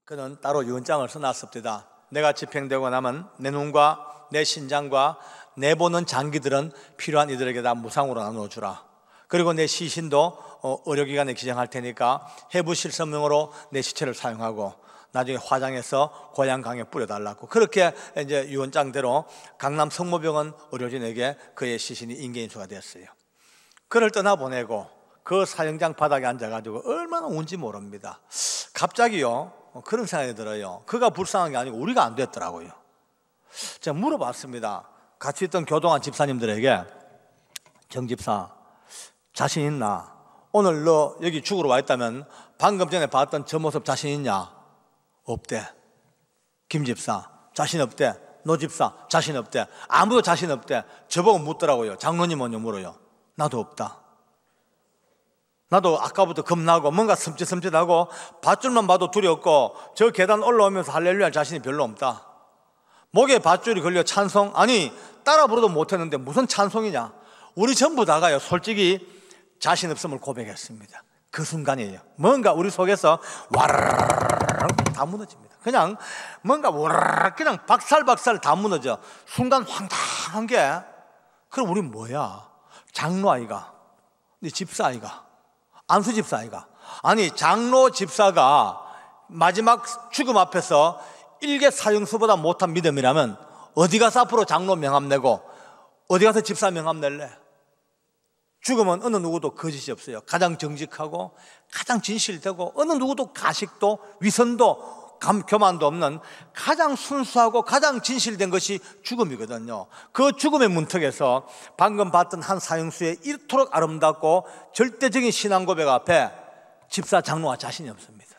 그는 따로 유언장을 써놨습니다. 내가 집행되고 나면 내 눈과 내 신장과 내 보는 장기들은 필요한 이들에게 다 무상으로 나눠주라. 그리고 내 시신도 의료기관에 기증할 테니까 해부실서명으로 내 시체를 사용하고 나중에 화장해서 고양강에 뿌려달라고. 그렇게 이제 유언장대로 강남 성모병원 의료진에게 그의 시신이 인계인수가 됐어요. 그를 떠나보내고 그 사형장 바닥에 앉아가지고 얼마나 운지 모릅니다. 갑자기요 그런 생각이 들어요. 그가 불쌍한 게 아니고 우리가 안 됐더라고요. 제가 물어봤습니다. 같이 있던 교동한 집사님들에게, 정 집사 자신 있나? 오늘 너 여기 죽으러 와 있다면 방금 전에 봤던 저 모습 자신 있냐? 없대. 김 집사 자신 없대. 노 집사 자신 없대. 아무도 자신 없대. 저보고 묻더라고요. 장로님 먼저 물어요. 나도 없다. 나도 아까부터 겁나고 뭔가 섬찟섬찟하고 밧줄만 봐도 두렵고 저 계단 올라오면서 할렐루야 할 자신이 별로 없다. 목에 밧줄이 걸려 찬송, 아니 따라 부르도 못했는데 무슨 찬송이냐. 우리 전부 다가요 솔직히 자신 없음을 고백했습니다. 그 순간이에요. 뭔가 우리 속에서 와르르르 다 무너집니다. 그냥 뭔가 와르르르 그냥 박살박살 다 무너져. 순간 황당한 게, 그럼 우리 뭐야? 장로 아이가? 네 집사 아이가? 안수 집사 아이가? 아니 장로 집사가 마지막 죽음 앞에서 일개 사형수보다 못한 믿음이라면 어디 가서 앞으로 장로 명함 내고 어디 가서 집사 명함 낼래? 죽음은 어느 누구도 거짓이 없어요. 가장 정직하고 가장 진실되고 어느 누구도 가식도 위선도 교만도 없는 가장 순수하고 가장 진실된 것이 죽음이거든요. 그 죽음의 문턱에서 방금 봤던 한 사형수의 이토록 아름답고 절대적인 신앙 고백 앞에 집사 장로가 자신이 없습니다.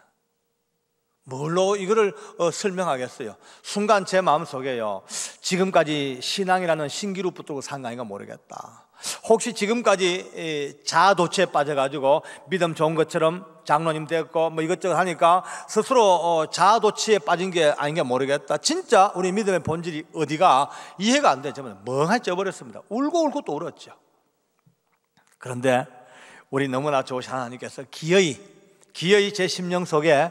뭘로 이거를 설명하겠어요? 순간 제 마음속에요, 지금까지 신앙이라는 신기루 붙들고 산 거 아닌가 모르겠다. 혹시 지금까지 자아도취에 빠져가지고 믿음 좋은 것처럼 장로님 됐고 뭐 이것저것 하니까 스스로 자아도취에 빠진 게 아닌가 모르겠다. 진짜 우리 믿음의 본질이 어디가 이해가 안 돼. 저는 멍하게 쪄버렸습니다. 울고 또 울었죠. 그런데 우리 너무나 좋으신 하나님께서 기어이 제 심령 속에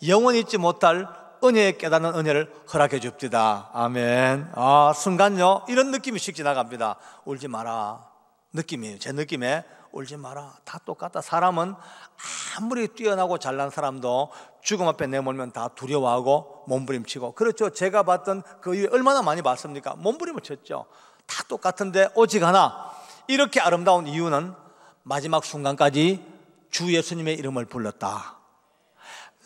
영원히 잊지 못할 은혜에 깨닫는 은혜를 허락해 줍디다. 아멘. 순간요 이런 느낌이 씩 지나갑니다. 울지 마라. 느낌이에요. 제 느낌에 울지 마라. 다 똑같다. 사람은 아무리 뛰어나고 잘난 사람도 죽음 앞에 내몰면 다 두려워하고 몸부림치고, 그렇죠. 제가 봤던 그 이후에 얼마나 많이 봤습니까? 몸부림을 쳤죠. 다 똑같은데 오직 하나, 이렇게 아름다운 이유는 마지막 순간까지 주 예수님의 이름을 불렀다.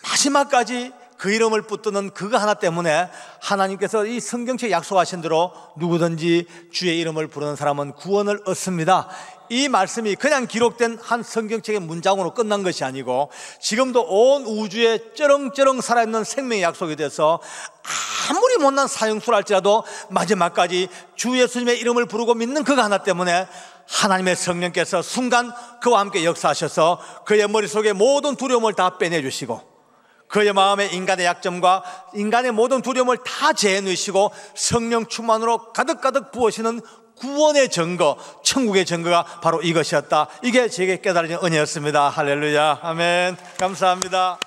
마지막까지 그 이름을 붙드는 그거 하나 때문에 하나님께서 이 성경책에 약속하신 대로 누구든지 주의 이름을 부르는 사람은 구원을 얻습니다. 이 말씀이 그냥 기록된 한 성경책의 문장으로 끝난 것이 아니고 지금도 온 우주에 쩌렁쩌렁 살아있는 생명의 약속이 돼서 아무리 못난 사형수라 할지라도 마지막까지 주 예수님의 이름을 부르고 믿는 그거 하나 때문에 하나님의 성령께서 순간 그와 함께 역사하셔서 그의 머릿속에 모든 두려움을 다 빼내주시고 그의 마음에 인간의 약점과 인간의 모든 두려움을 다 제해놓으시고 성령 충만으로 가득가득 부으시는 구원의 증거, 천국의 증거가 바로 이것이었다. 이게 제게 깨달은 은혜였습니다. 할렐루야. 아멘. 감사합니다.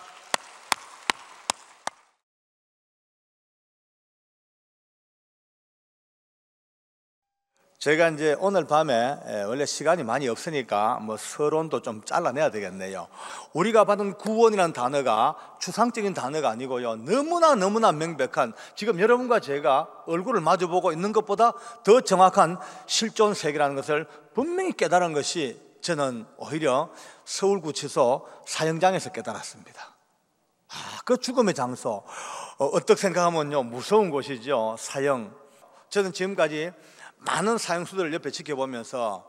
제가 이제 오늘 밤에 원래 시간이 많이 없으니까 뭐 서론도 좀 잘라내야 되겠네요. 우리가 받은 구원이라는 단어가 추상적인 단어가 아니고요, 너무나 명백한, 지금 여러분과 제가 얼굴을 마주보고 있는 것보다 더 정확한 실존 세계라는 것을 분명히 깨달은 것이 저는 오히려 서울구치소 사형장에서 깨달았습니다. 그 죽음의 장소, 어떻게 생각하면요 무서운 곳이죠. 사형. 저는 지금까지 많은 사형수들을 옆에 지켜보면서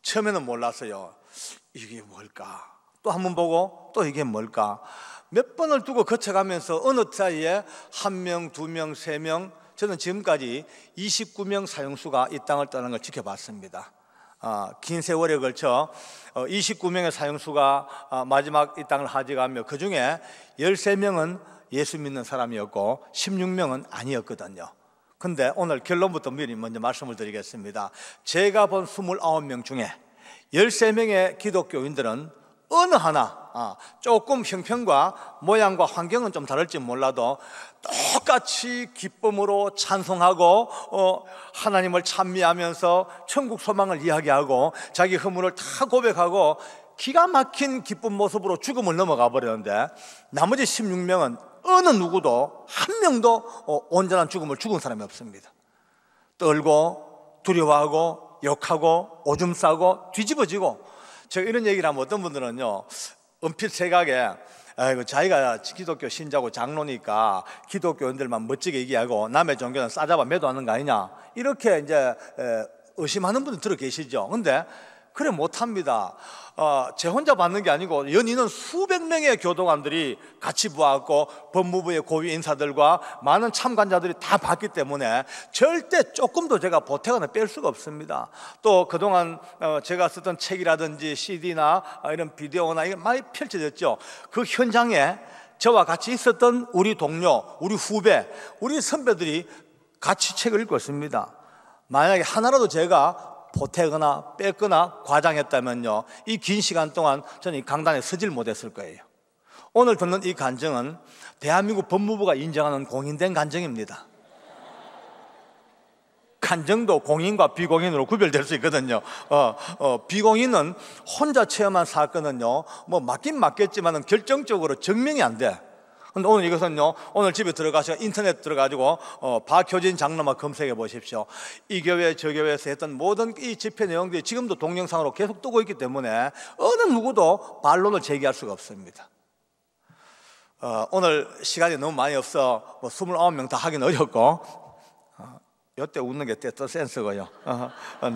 처음에는 몰랐어요. 이게 뭘까? 또 한 번 보고 또 이게 뭘까? 몇 번을 두고 거쳐가면서 어느 사이에 1명, 2명, 3명, 저는 지금까지 29명 사형수가 이 땅을 떠나는 걸 지켜봤습니다. 긴 세월에 걸쳐 29명의 사형수가 마지막 이 땅을 하직하며 그 중에 13명은 예수 믿는 사람이었고 16명은 아니었거든요. 근데 오늘 결론부터 미리 먼저 말씀을 드리겠습니다. 제가 본 29명 중에 13명의 기독교인들은 어느 하나 조금 형편과 모양과 환경은 좀 다를지 몰라도 똑같이 기쁨으로 찬송하고 하나님을 찬미하면서 천국 소망을 이야기하고 자기 허물을 다 고백하고 기가 막힌 기쁜 모습으로 죽음을 넘어가 버렸는데, 나머지 16명은 어느 누구도 한 명도 온전한 죽음을 죽은 사람이 없습니다. 떨고 두려워하고 욕하고 오줌 싸고 뒤집어지고. 제가 이런 얘기를 하면 어떤 분들은요, 은필 생각에 아이고, 자기가 기독교 신자고 장로니까 기독교인들만 멋지게 얘기하고 남의 종교는 싸잡아 매도하는 거 아니냐, 이렇게 이제 의심하는 분들 들어 계시죠. 근데 그래 못합니다. 제 혼자 받는 게 아니고 연이는 수백 명의 교도관들이 같이 보았고 법무부의 고위 인사들과 많은 참관자들이 다 봤기 때문에 절대 조금도 제가 보태거나 뺄 수가 없습니다. 또 그동안 제가 쓰던 책이라든지 CD나 이런 비디오나 이게 많이 펼쳐졌죠. 그 현장에 저와 같이 있었던 우리 동료, 우리 후배, 우리 선배들이 같이 책을 읽고 있습니다. 만약에 하나라도 제가 보태거나 뺐거나 과장했다면요, 이 긴 시간 동안 저는 이 강단에 서질 못했을 거예요. 오늘 듣는 이 간증은 대한민국 법무부가 인정하는 공인된 간증입니다. 간증도 공인과 비공인으로 구별될 수 있거든요. 비공인은 혼자 체험한 사건은요, 뭐 맞긴 맞겠지만 결정적으로 증명이 안 돼. 근데 오늘 이것은요, 오늘 집에 들어가서 인터넷 들어가지고 박효진 장로만 검색해 보십시오. 이 교회 저 교회에서 했던 모든 이 집회 내용들이 지금도 동영상으로 계속 뜨고 있기 때문에 어느 누구도 반론을 제기할 수가 없습니다. 오늘 시간이 너무 많이 없어 29명 다 하긴 어렵고, 이때 웃는 게 또 센스고요.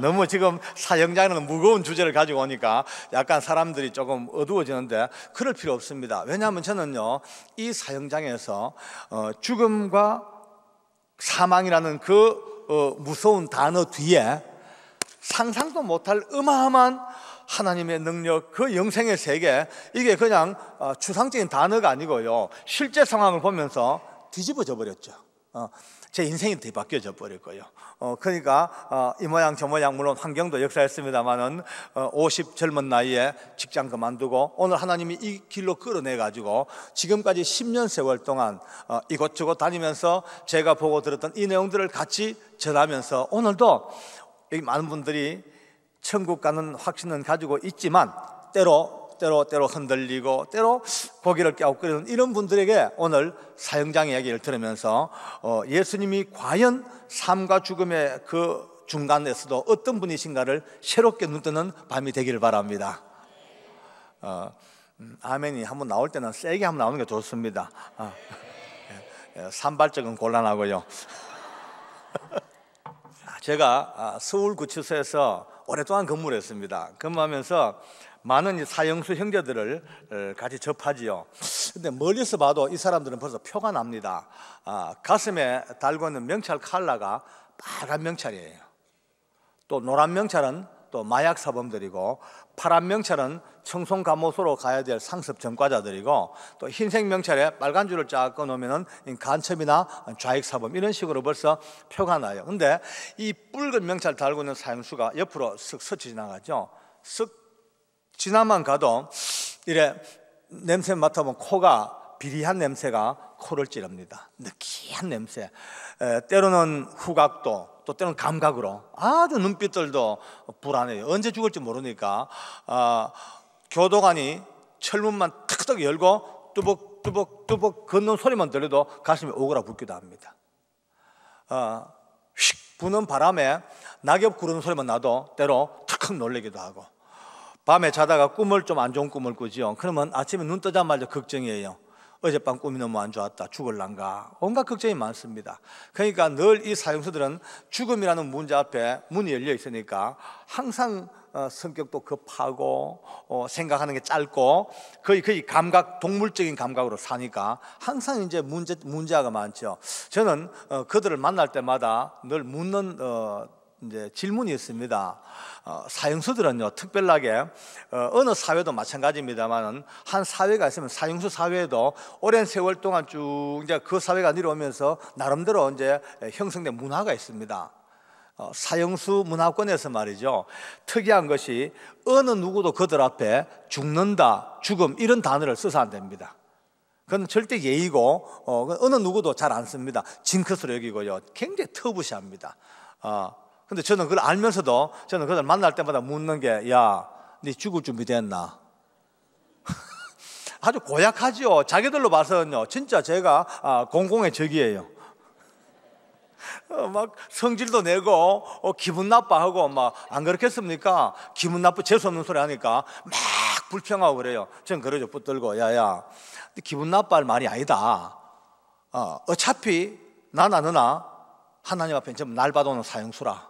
너무 지금 사형장에는 무거운 주제를 가지고 오니까 약간 사람들이 조금 어두워지는데 그럴 필요 없습니다. 왜냐하면 저는요, 이 사형장에서 죽음과 사망이라는 그 무서운 단어 뒤에 상상도 못할 어마어마한 하나님의 능력, 그 영생의 세계, 이게 그냥 추상적인 단어가 아니고요, 실제 상황을 보면서 뒤집어져 버렸죠. 제 인생이 뒤바뀌어져 버렸고요. 그러니까 이 모양 저 모양 물론 환경도 역사했습니다만은 50 젊은 나이에 직장 그만두고 오늘 하나님이 이 길로 끌어내 가지고 지금까지 10년 세월 동안 이곳저곳 다니면서 제가 보고 들었던 이 내용들을 같이 전하면서 오늘도 여기 많은 분들이 천국 가는 확신은 가지고 있지만 때로 흔들리고 때로 고개를 갸웃거리는 이런 분들에게 오늘 사형장의 얘기를 들으면서 예수님이 과연 삶과 죽음의 그 중간에서도 어떤 분이신가를 새롭게 눈뜨는 밤이 되기를 바랍니다. 아멘이 한번 나올 때는 세게 한번 나오는 게 좋습니다. 산발적은 곤란하고요. 제가 서울구치소에서 오랫동안 근무를 했습니다. 근무하면서 많은 사형수 형제들을 같이 접하지요. 근데 멀리서 봐도 이 사람들은 벌써 표가 납니다. 가슴에 달고 있는 명찰 컬러가 빨간 명찰이에요. 또 노란 명찰은 또 마약 사범들이고, 파란 명찰은 청송감호소로 가야 될 상습 전과자들이고, 또 흰색 명찰에 빨간 줄을 쫙 꺼놓으면 간첩이나 좌익 사범, 이런 식으로 벌써 표가 나요. 근데 이 붉은 명찰 달고 있는 사형수가 옆으로 쓱 스쳐 지나가죠. 쓱 지나만 가도 이래 냄새 맡아보면 코가 비리한 냄새가 코를 찌릅니다. 느끼한 냄새. 때로는 후각도, 또 때로는 감각으로 아주 눈빛들도 불안해요. 언제 죽을지 모르니까 교도관이 철문만 탁탁 열고 뚜벅뚜벅 걷는 소리만 들려도 가슴이 오그라붙기도 합니다. 휙 부는 바람에 낙엽 구르는 소리만 나도 때로 탁 놀라기도 하고, 밤에 자다가 꿈을 좀 안 좋은 꿈을 꾸지요. 그러면 아침에 눈 뜨자마자 걱정이에요. 어젯밤 꿈이 너무 안 좋았다, 죽을란가, 온갖 걱정이 많습니다. 그러니까 늘 이 사형수들은 죽음이라는 문제 앞에 문이 열려 있으니까 항상 성격도 급하고 생각하는 게 짧고 거의 감각, 동물적인 감각으로 사니까 항상 이제 문제가 많죠. 저는 그들을 만날 때마다 늘 묻는 이제 질문이 있습니다. 사형수들은요, 특별하게 어느 사회도 마찬가지입니다만 한 사회가 있으면 사형수 사회에도 오랜 세월 동안 쭉 이제 그 사회가 내려오면서 나름대로 이제 형성된 문화가 있습니다. 사형수 문화권에서 말이죠, 특이한 것이 어느 누구도 그들 앞에 죽는다, 죽음 이런 단어를 써서 안 됩니다. 그건 절대 예의고 어느 누구도 잘 안 씁니다. 징크스로 여기고요, 굉장히 터부시합니다. 근데 저는 그걸 알면서도 저는 그들 만날 때마다 묻는 게, 야, 네 죽을 준비 됐나? 아주 고약하죠. 자기들로 봐서는요, 진짜 제가 공공의 적이에요. 막 성질도 내고 기분 나빠하고 막, 안 그렇겠습니까? 기분 재수없는 소리 하니까 막 불평하고 그래요. 전 그러죠. 붙들고, 야야, 기분 나빠할 말이 아니다. 어차피 나나 너나 하나님 앞에 전부 날 받아오는 사형수라.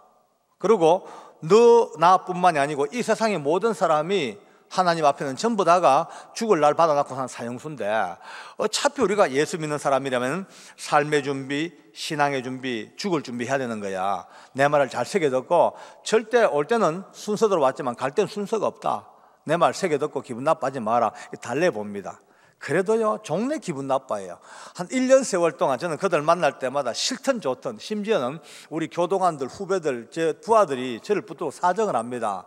그리고 너 나뿐만이 아니고 이 세상의 모든 사람이 하나님 앞에는 전부 다가 죽을 날 받아놓고 산 사형수인데, 어차피 우리가 예수 믿는 사람이라면 삶의 준비, 신앙의 준비, 죽을 준비 해야 되는 거야. 내 말을 잘 새겨듣고, 절대 올 때는 순서대로 왔지만 갈 때는 순서가 없다. 내 말 새겨듣고 기분 나빠하지 마라. 달래봅니다. 그래도요, 종래 기분 나빠해요. 한 1년 세월 동안 저는 그들 만날 때마다 싫든 좋든, 심지어는 우리 교동안들, 후배들, 제 부하들이 저를 붙들고 사정을 합니다.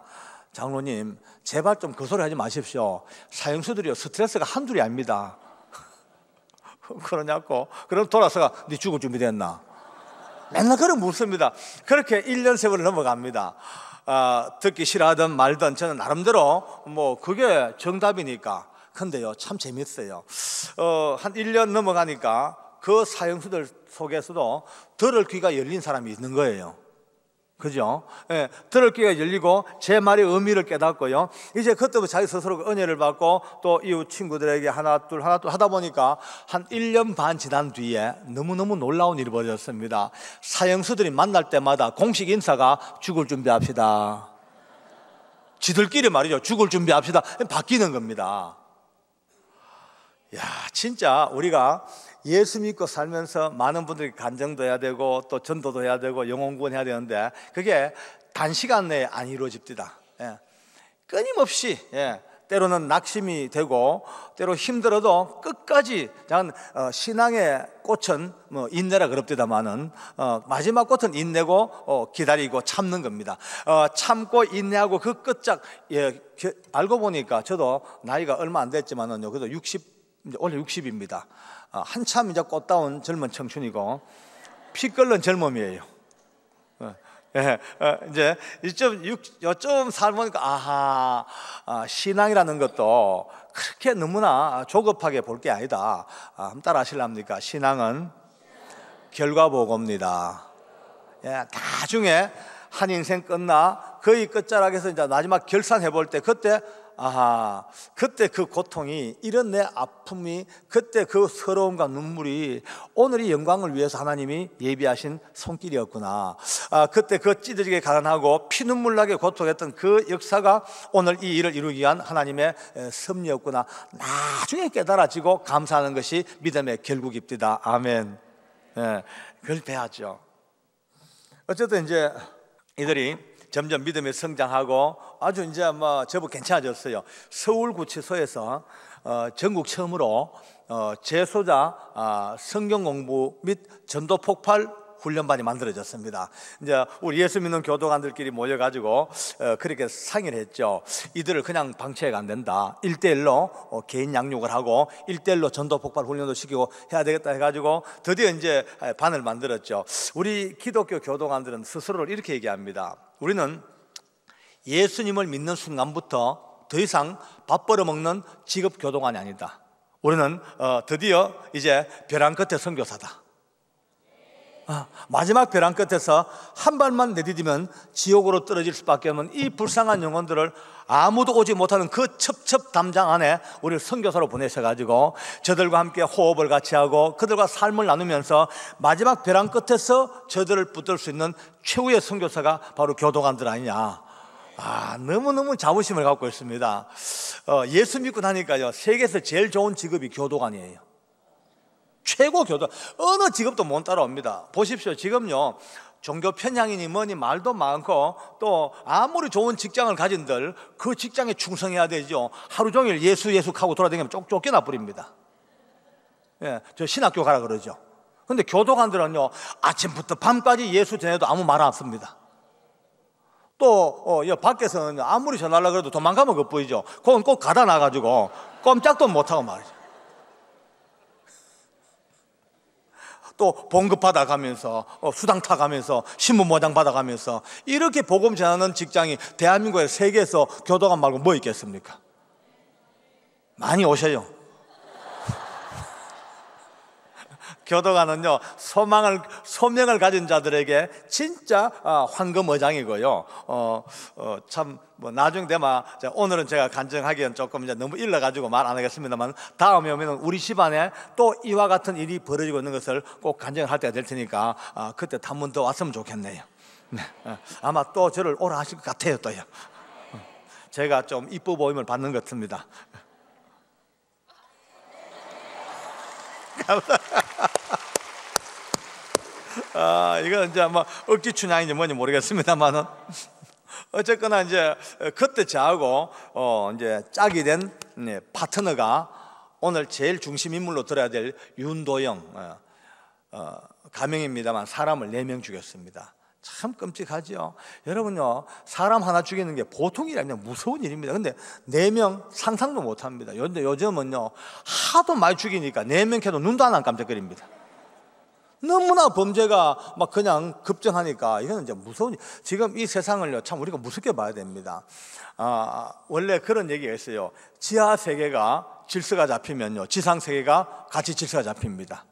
장로님, 제발 좀 그 소리 하지 마십시오. 사형수들이요, 스트레스가 한둘이 아닙니다. 그러냐고. 그럼 돌아서가, 네 죽을 준비됐나? 맨날 그런 묻습니다. 그렇게 1년 세월을 넘어갑니다. 듣기 싫어하든 말든 저는 나름대로 뭐 그게 정답이니까. 근데요, 참 재밌어요. 한 1년 넘어가니까 그 사형수들 속에서도 들을 귀가 열린 사람이 있는 거예요. 그죠? 예, 들을 귀가 열리고 제 말의 의미를 깨닫고요, 이제 그때부터 자기 스스로 은혜를 받고 또 이웃 친구들에게 하나 둘 하다 보니까 한 1년 반 지난 뒤에 너무너무 놀라운 일이 벌어졌습니다. 사형수들이 만날 때마다 공식 인사가 죽을 준비합시다. 지들끼리 말이죠, 죽을 준비합시다. 바뀌는 겁니다. 야, 진짜 우리가 예수 믿고 살면서 많은 분들이 간증도 해야 되고 또 전도도 해야 되고 영혼구원 해야 되는데 그게 단시간 내에 안 이루어집니다. 끊임없이, 때로는 낙심이 되고 때로 힘들어도 끝까지, 신앙의 꽃은 뭐 인내라 그럽디다마는 마지막 꽃은 인내고 기다리고 참는 겁니다. 참고 인내하고 그 끝작, 알고 보니까 저도 나이가 얼마 안 됐지만은요, 그래도 올해 60입니다. 한참 이제 꽃다운 젊은 청춘이고 피 끓는 젊음이에요. 이제 좀 살보니까 신앙이라는 것도 그렇게 너무나 조급하게 볼 게 아니다. 한번 따라 하실랍니까? 신앙은 결과보고입니다. 나중에 한 인생 끝나 거의 끝자락에서 이제 마지막 결산해 볼 때 그때 그 고통이, 이런 내 아픔이, 그때 그 서러움과 눈물이 오늘 이 영광을 위해서 하나님이 예비하신 손길이었구나. 그때 그 찌들게 가난하고 피눈물 나게 고통했던 그 역사가 오늘 이 일을 이루기 위한 하나님의 섭리였구나. 나중에 깨달아지고 감사하는 것이 믿음의 결국입니다. 아멘. 그걸 배웠죠. 어쨌든 이제 이들이 점점 믿음이 성장하고 아주 이제 제법 괜찮아졌어요. 서울구치소에서 전국 처음으로 재소자 성경 공부 및 전도 폭발 훈련반이 만들어졌습니다. 이제 우리 예수 믿는 교도관들끼리 모여가지고 그렇게 상의를 했죠. 이들을 그냥 방치해가 안 된다. 1대1로 개인 양육을 하고 1대1로 전도 폭발 훈련도 시키고 해야 되겠다 해가지고 드디어 이제 반을 만들었죠. 우리 기독교 교도관들은 스스로를 이렇게 얘기합니다. 우리는 예수님을 믿는 순간부터 더 이상 밥 벌어먹는 직업 교도관이 아니다. 우리는 드디어 이제 벼랑 끝에 선교사다. 마지막 벼랑 끝에서 한 발만 내디디면 지옥으로 떨어질 수밖에 없는 이 불쌍한 영혼들을 아무도 오지 못하는 그 첩첩 담장 안에 우리를 선교사로 보내셔가지고 저들과 함께 호흡을 같이 하고 그들과 삶을 나누면서 마지막 벼랑 끝에서 저들을 붙들 수 있는 최후의 선교사가 바로 교도관들 아니냐. 너무너무 자부심을 갖고 있습니다. 예수 믿고 나니까요, 세계에서 제일 좋은 직업이 교도관이에요. 최고 교도, 어느 직업도 못 따라옵니다. 보십시오. 지금요, 종교 편향이니 뭐니 말도 많고 또 아무리 좋은 직장을 가진들 그 직장에 충성해야 되죠. 하루 종일 예수 하고 돌아다니면 쫓겨나 버립니다. 저 신학교 가라 그러죠. 근데 교도관들은요, 아침부터 밤까지 예수 전해도 아무 말 안 씁니다. 또 밖에서는 아무리 전화하려고 그래도 도망가면 그뿐이죠. 그건 꼭 가다 나가지고 꼼짝도 못하고 말이죠. 또 봉급 받아가면서 수당 타가면서 신문 모장 받아가면서 이렇게 복음 전하는 직장이 대한민국의 세계에서 교도관 말고 뭐 있겠습니까? 많이 오셔요. 교도관은요, 소명을 가진 자들에게 진짜 황금어장이고요. 참 뭐 나중 되면, 오늘은 제가 간증하기엔 조금 이제 너무 일러가지고 말 안 하겠습니다만, 다음에 오면 우리 집안에 또 이와 같은 일이 벌어지고 있는 것을 꼭 간증을 할 때가 될 테니까 그때 한 번 더 왔으면 좋겠네요. 네, 아마 또 저를 오라 하실 것 같아요. 또요. 제가 좀 이뻐 보임을 받는 것 같습니다. 이건 이제 뭐 억지 춘향인지 뭔지 모르겠습니다만은 어쨌거나 이제 그때 저하고 이제 짝이 된 파트너가 오늘 제일 중심 인물로 들어야 될 윤도영 가명입니다만 사람을 4명 죽였습니다. 참 끔찍하죠. 여러분요, 사람 하나 죽이는 게 보통 일이 아니라 무서운 일입니다. 근데 4명 상상도 못합니다. 요즘은요 하도 많이 죽이니까 4명 캐도 눈도 안 깜짝거립니다. 너무나 범죄가 막 그냥 급증하니까 이거는 이제 무서운 일. 지금 이 세상을요 참 우리가 무섭게 봐야 됩니다. 원래 그런 얘기가 있어요. 지하 세계가 질서가 잡히면요 지상 세계가 같이 질서가 잡힙니다.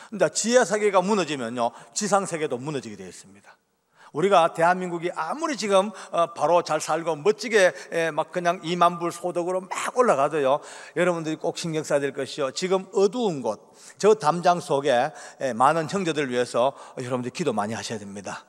근데 지하 세계가 무너지면요 지상 세계도 무너지게 되어 있습니다. 우리가 대한민국이 아무리 지금 바로 잘 살고 멋지게 막 그냥 2만 불 소득으로 막 올라가도요, 여러분들이 꼭 신경 써야 될 것이요, 지금 어두운 곳, 저 담장 속에 많은 형제들을 위해서 여러분들이 기도 많이 하셔야 됩니다.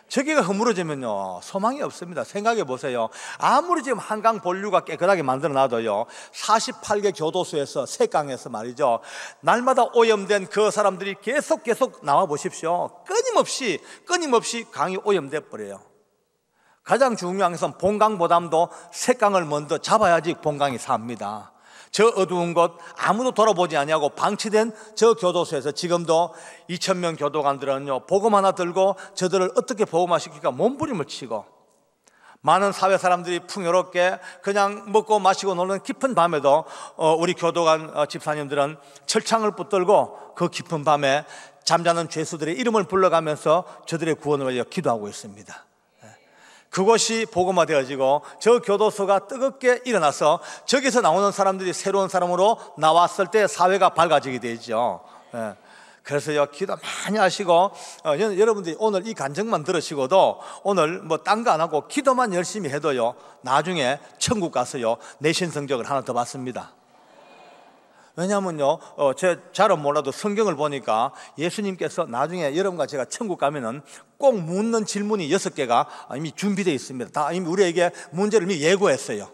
저기가 허물어지면요 소망이 없습니다. 생각해 보세요. 아무리 지금 한강 본류가 깨끗하게 만들어 놔도요 48개 교도소에서 세강에서 말이죠, 날마다 오염된 그 사람들이 계속 나와 보십시오. 끊임없이 강이 오염돼 버려요. 가장 중요한 것은 본강보담도 세강을 먼저 잡아야지 본강이 삽니다. 저 어두운 곳 아무도 돌아보지 아니하고 방치된 저 교도소에서 지금도 2,000명 교도관들은요 복음 하나 들고 저들을 어떻게 복음화시킬까 몸부림을 치고, 많은 사회 사람들이 풍요롭게 그냥 먹고 마시고 노는 깊은 밤에도 우리 교도관 집사님들은 철창을 붙들고 그 깊은 밤에 잠자는 죄수들의 이름을 불러가면서 저들의 구원을 위해 기도하고 있습니다. 그것이 복음화되어지고 저 교도소가 뜨겁게 일어나서 저기서 나오는 사람들이 새로운 사람으로 나왔을 때 사회가 밝아지게 되죠. 그래서요 기도 많이 하시고, 여러분들이 오늘 이 간증만 들으시고도 오늘 뭐 딴 거 안 하고 기도만 열심히 해도요 나중에 천국 가서요 내신 성적을 하나 더 받습니다. 왜냐하면요 제 잘은 몰라도 성경을 보니까 예수님께서 나중에 여러분과 제가 천국 가면은 꼭 묻는 질문이 6개가 이미 준비되어 있습니다. 다 이미 우리에게 문제를 이미 예고했어요.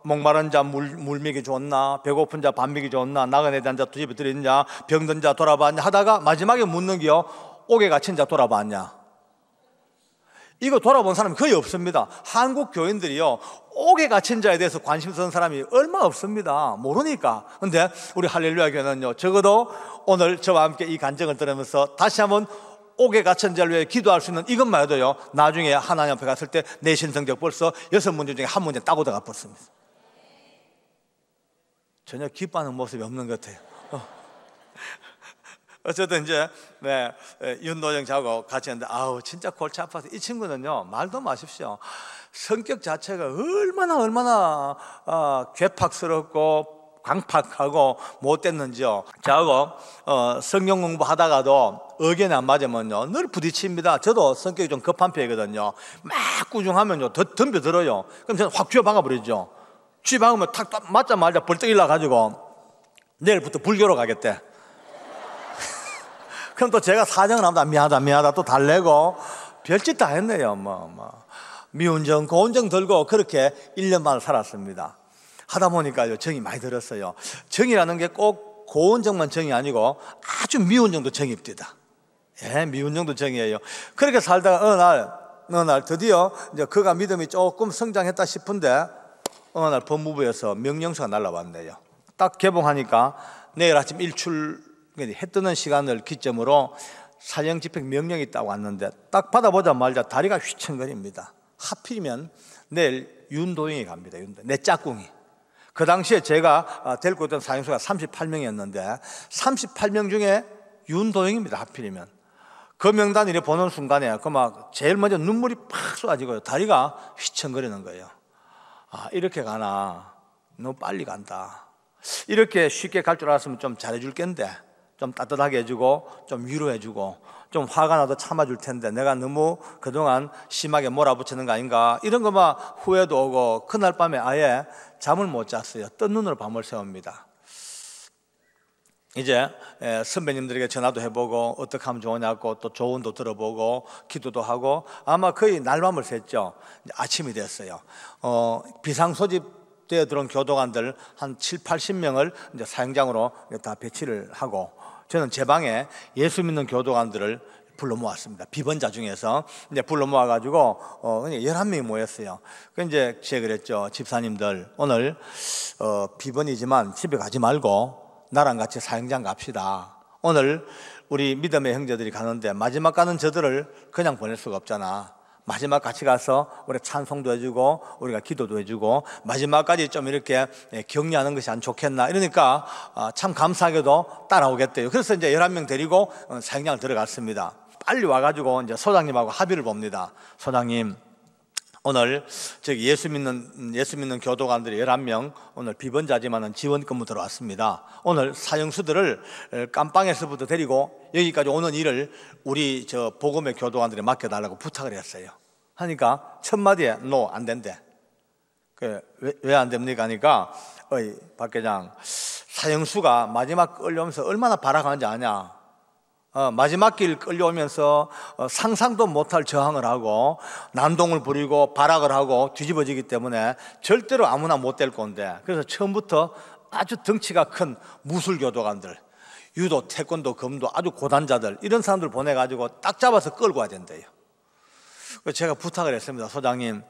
목마른 자 물 먹이 줬나, 배고픈 자 밥 먹이 줬나, 나그네 된 자 두 집에 들였냐, 병든 자 돌아봤냐 하다가 마지막에 묻는 게요 옥에 갇힌 자 돌아봤냐. 이거 돌아본 사람이 거의 없습니다. 한국 교인들이요 옥에 갇힌 자에 대해서 관심 쓰는 사람이 얼마 없습니다. 모르니까. 근데 우리 할렐루야 교회는요 적어도 오늘 저와 함께 이 간증을 들으면서 다시 한번 옥에 갇힌 자를 위해 기도할 수 있는 이것만 해도요 나중에 하나님 앞에 갔을 때 내신 성적 벌써 6문제 중에 한 문제 따고 들어가 버렸습니다. 전혀 기뻐하는 모습이 없는 것 같아요. 어쨌든 이제 윤도영 저하고 같이 했는데 진짜 골치 아파서, 이 친구는요 말도 마십시오. 성격 자체가 얼마나 괴팍스럽고 강팍하고 못됐는지요. 저하고 성경 공부하다가도 의견이 안 맞으면요 늘 부딪힙니다. 저도 성격이 좀 급한 편이거든요. 막 꾸중하면요 더 덤벼들어요. 그럼 저는 확 쥐어박아버리죠. 쥐어박으면 탁 맞자마자 벌떡 일어나가지고 내일부터 불교로 가겠대. 그럼 또 제가 사정을 합니다. 미안하다 또 달래고 별짓 다 했네요. 미운정 고운정 들고 그렇게 1년 만을 살았습니다. 하다 보니까요 정이 많이 들었어요. 정이라는 게 꼭 고운정만 정이 아니고 아주 미운정도 정입니다. 미운정도 정이에요. 그렇게 살다가 어느 날 드디어 이제 그가 믿음이 조금 성장했다 싶은데 어느 날 법무부에서 명령서가 날라왔네요. 딱 개봉하니까 내일 아침 일출 해 뜨는 시간을 기점으로 사형 집행 명령이 있다고 왔는데 딱 받아보자마자 다리가 휘청거립니다. 하필이면 내일 윤도영이 갑니다. 내 짝꿍이. 그 당시에 제가 데리고 있던 사형수가 38명이었는데 38명 중에 윤도영입니다. 하필이면. 그 명단을 보는 순간에 막 제일 먼저 눈물이 팍 쏟아지고요. 다리가 휘청거리는 거예요. 이렇게 가나? 너무 빨리 간다. 이렇게 쉽게 갈 줄 알았으면 좀 잘해줄 텐데, 좀 따뜻하게 해주고 좀 위로해주고 좀 화가 나도 참아줄 텐데 내가 너무 그동안 심하게 몰아붙이는 거 아닌가, 이런 거 막 후회도 오고 그날 밤에 아예 잠을 못 잤어요. 뜬 눈으로 밤을 새웁니다. 이제 선배님들에게 전화도 해보고 어떻게 하면 좋으냐고 또 조언도 들어보고 기도도 하고 아마 거의 날밤을 샜죠. 아침이 됐어요. 비상소집되어 들어온 교도관들 한 7, 80명을 이제 사형장으로 다 배치를 하고 저는 제 방에 예수 믿는 교도관들을 불러 모았습니다. 비번자 중에서 이제 불러 모아가지고 11명이 모였어요. 그 이제 제가 그랬죠. 집사님들 오늘 비번이지만 집에 가지 말고 나랑 같이 사형장 갑시다. 오늘 우리 믿음의 형제들이 가는데 마지막 가는 저들을 그냥 보낼 수가 없잖아. 마지막 같이 가서 우리 찬송도 해주고 우리가 기도도 해주고 마지막까지 좀 이렇게 격려하는 것이 안 좋겠나. 이러니까 참 감사하게도 따라오겠대요. 그래서 이제 11명 데리고 사형장을 들어갔습니다. 빨리 와가지고 이제 소장님하고 합의를 봅니다. 소장님, 오늘 저기 예수 믿는 교도관들이 11명 오늘 비번자지만은 지원 근무 들어왔습니다. 오늘 사형수들을 깜빵에서부터 데리고 여기까지 오는 일을 우리 저 복음의 교도관들에 맡겨달라고 부탁을 했어요. 하니까 첫 마디에 no, 안 된대. 왜 안 됩니까? 하니까 박 회장, 사형수가 마지막 끌려오면서 얼마나 발악하는지 아냐? 마지막 길 끌려오면서 상상도 못할 저항을 하고 난동을 부리고 발악을 하고 뒤집어지기 때문에 절대로 아무나 못 될 건데, 그래서 처음부터 아주 덩치가 큰 무술교도관들, 유도, 태권도, 검도 아주 고단자들, 이런 사람들 보내가지고 딱 잡아서 끌고 와야 된대요. 제가 부탁을 했습니다. 소장님,